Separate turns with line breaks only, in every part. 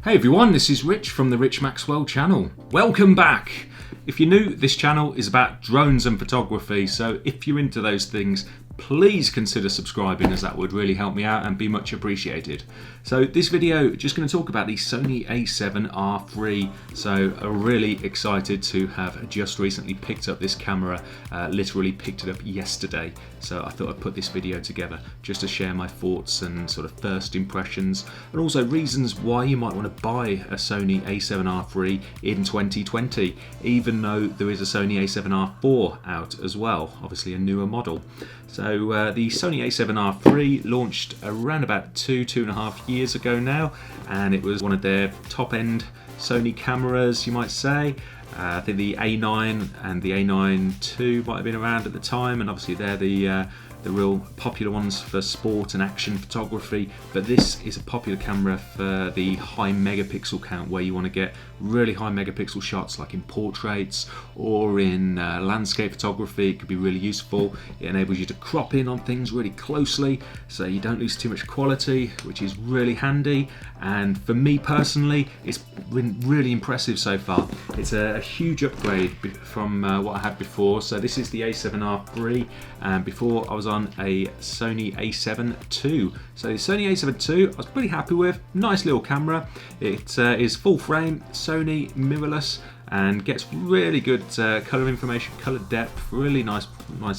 Hey everyone, this is Rich from the Rich Maxwell channel. Welcome back! If you're new, this channel is about drones and photography, so if you're into those things, please consider subscribing, as that would really help me out and be much appreciated. So this video, just going to talk about the Sony A7R III. So I'm really excited to have just recently picked up this camera, literally picked it up yesterday. So I thought I'd put this video together just to share my thoughts and sort of first impressions, and also reasons why you might want to buy a Sony A7R III in 2020, even though there is a Sony A7R IV out as well, obviously a newer model. So the Sony A7R III launched around about two and a half years ago now, and it was one of their top-end Sony cameras, you might say. I think the A9 and the A9 II might have been around at the time, and obviously they're the real popular ones for sport and action photography, but this is a popular camera for the high megapixel count, where you want to get really high megapixel shots like in portraits or in landscape photography. It could be really useful. It enables you to crop in on things really closely so you don't lose too much quality, which is really handy. And for me personally, it's been really impressive so far. It's a huge upgrade from what I had before. So this is the A7R III, and before I was on a Sony A7 II. So the Sony A7 II I was pretty happy with. Nice little camera. It is full frame, Sony mirrorless, and gets really good color information, color depth, really nice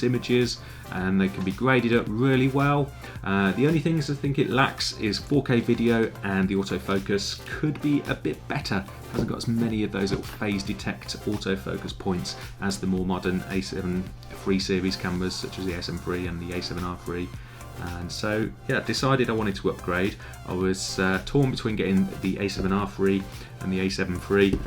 images, and they can be graded up really well. The only things I think it lacks is 4K video, and the autofocus could be a bit better. It hasn't got as many of those little phase detect autofocus points as the more modern A7 III series cameras, such as the A7RIII and the A7R III. And so yeah, decided I wanted to upgrade. I was torn between getting the A7R III and the A7 III.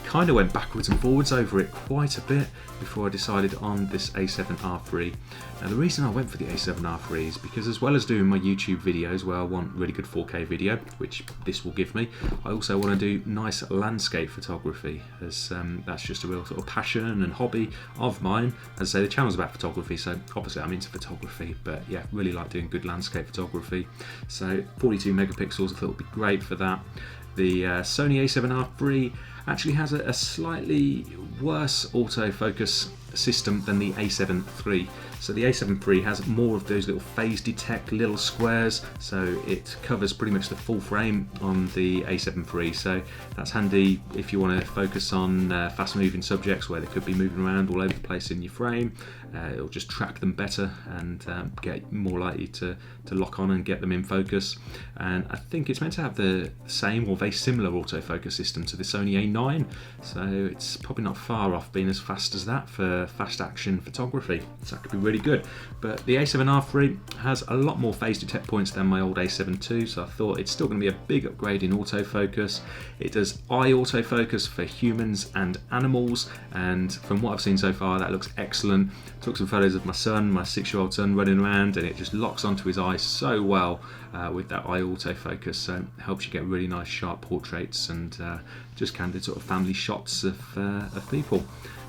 Kind of went backwards and forwards over it quite a bit before I decided on this A7R III. Now the reason I went for the A7R III is because, as well as doing my YouTube videos where I want really good 4K video, which this will give me, I also want to do nice landscape photography, as that's just a real sort of passion and hobby of mine. As I say, the channel's about photography, so obviously I'm into photography, but yeah, really like doing good landscape photography. So 42 megapixels I thought would be great for that. The Sony A7R III actually has a slightly worse autofocus system than the A7 III. So the A7 III has more of those little phase detect little squares, so it covers pretty much the full frame on the A7 III. So that's handy if you want to focus on fast moving subjects where they could be moving around all over the place in your frame. It'll just track them better and get more likely to lock on and get them in focus. And I think it's meant to have the same or very similar autofocus system to the Sony A9, so it's probably not far off being as fast as that for fast action photography. So that could be really good. But the A7R III has a lot more phase detect points than my old A7 II, so I thought it's still going to be a big upgrade in autofocus. It does eye autofocus for humans and animals, and from what I've seen so far, that looks excellent. Took some photos of my son, my 6-year-old son, running around, and it just locks onto his eye so well with that eye autofocus. So it helps you get really nice sharp portraits and just candid sort of family shots of people.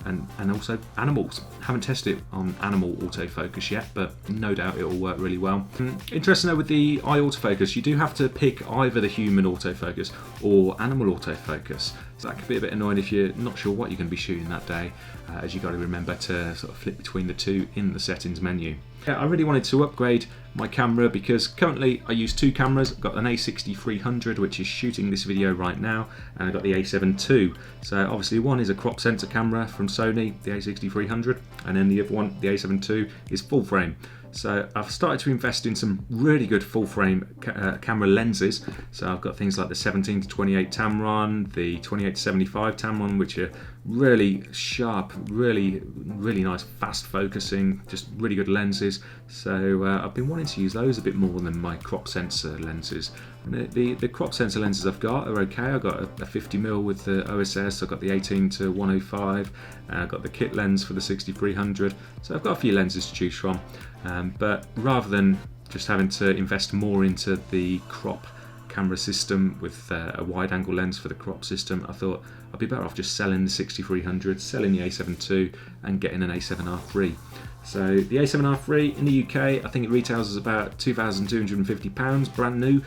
And also animals. Haven't tested it on animal autofocus yet, but no doubt it will work really well. Interesting though, with the eye autofocus, you do have to pick either the human autofocus or animal autofocus. So that could be a bit annoying if you're not sure what you're going to be shooting that day, as you've got to remember to sort of flip between the two in the settings menu. Yeah, I really wanted to upgrade my camera because currently I use two cameras. I've got an A6300, which is shooting this video right now, and I've got the A7 II. So obviously one is a crop sensor camera from Sony, the A6300, and then the other one, the A7 II, is full frame. So I've started to invest in some really good full frame camera lenses. So I've got things like the 17-28 Tamron, the 28-75 Tamron, which are really sharp, really nice fast focusing, just really good lenses. So I've been wanting to use those a bit more than my crop sensor lenses. And the crop sensor lenses I've got are okay. I've got a 50mm with the OSS, I've got the 18-105, I've got the kit lens for the 6300. So I've got a few lenses to choose from. But rather than just having to invest more into the crop camera system with a wide angle lens for the crop system, I thought I'd be better off just selling the 6300, selling the A7 II and getting an A7R III. So the A7R III in the UK, I think it retails as about £2,250 brand new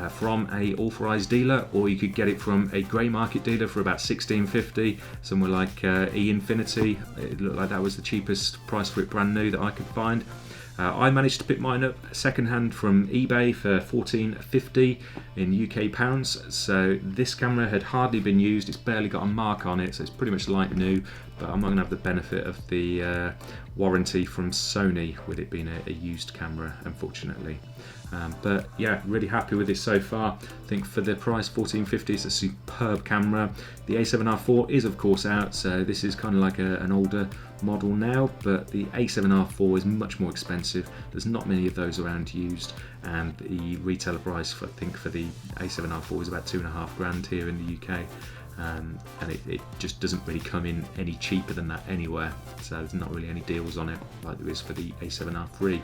from a authorised dealer, or you could get it from a grey market dealer for about £1,650, somewhere like E-Infinity. It looked like that was the cheapest price for it brand new that I could find. I managed to pick mine up second hand from eBay for £14.50 in UK pounds. So this camera had hardly been used, it's barely got a mark on it, so it's pretty much like new, but I'm not going to have the benefit of the warranty from Sony with it being a used camera, unfortunately. But yeah, really happy with this so far. I think for the price, £14.50, it's a superb camera. The A7R IV is of course out, so this is kind of like an older model now, but the A7R IV is much more expensive. There's not many of those around used, and the retailer price I think for the A7R IV is about £2,500 here in the UK. And it just doesn't really come in any cheaper than that anywhere, so there's not really any deals on it like there is for the A7R III.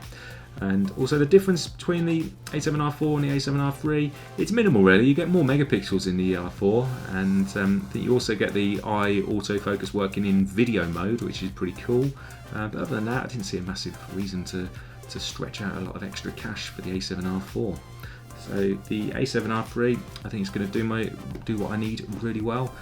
And also the difference between the A7R IV and the A7R III, it's minimal really. You get more megapixels in the R4, and I think you also get the eye autofocus working in video mode, which is pretty cool. But other than that, I didn't see a massive reason to stretch out a lot of extra cash for the A7R IV. So the A7R III, I think it's going to do what I need really well.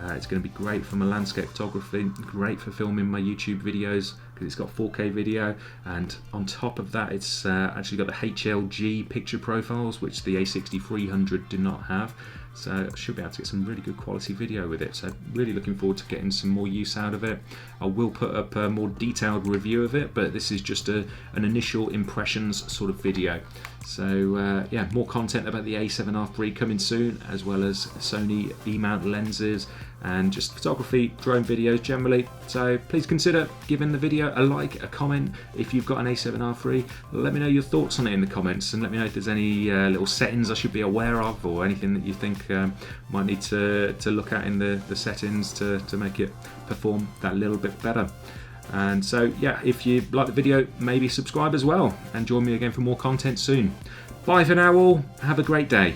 It's going to be great for my landscape photography, great for filming my YouTube videos because it's got 4K video, and on top of that it's actually got the HLG picture profiles, which the A6300 do not have. So I should be able to get some really good quality video with it. So really looking forward to getting some more use out of it. I will put up a more detailed review of it, but this is just an initial impressions sort of video. So yeah, more content about the A7R III coming soon, as well as Sony E-mount lenses and just photography, drone videos generally. So please consider giving the video a like, a comment. If you've got an A7R III, let me know your thoughts on it in the comments, and let me know if there's any little settings I should be aware of, or anything that you think might need to look at in the settings to make it perform that little bit better. And so yeah, if you like the video, maybe subscribe as well, and join me again for more content soon. Bye for now all, have a great day.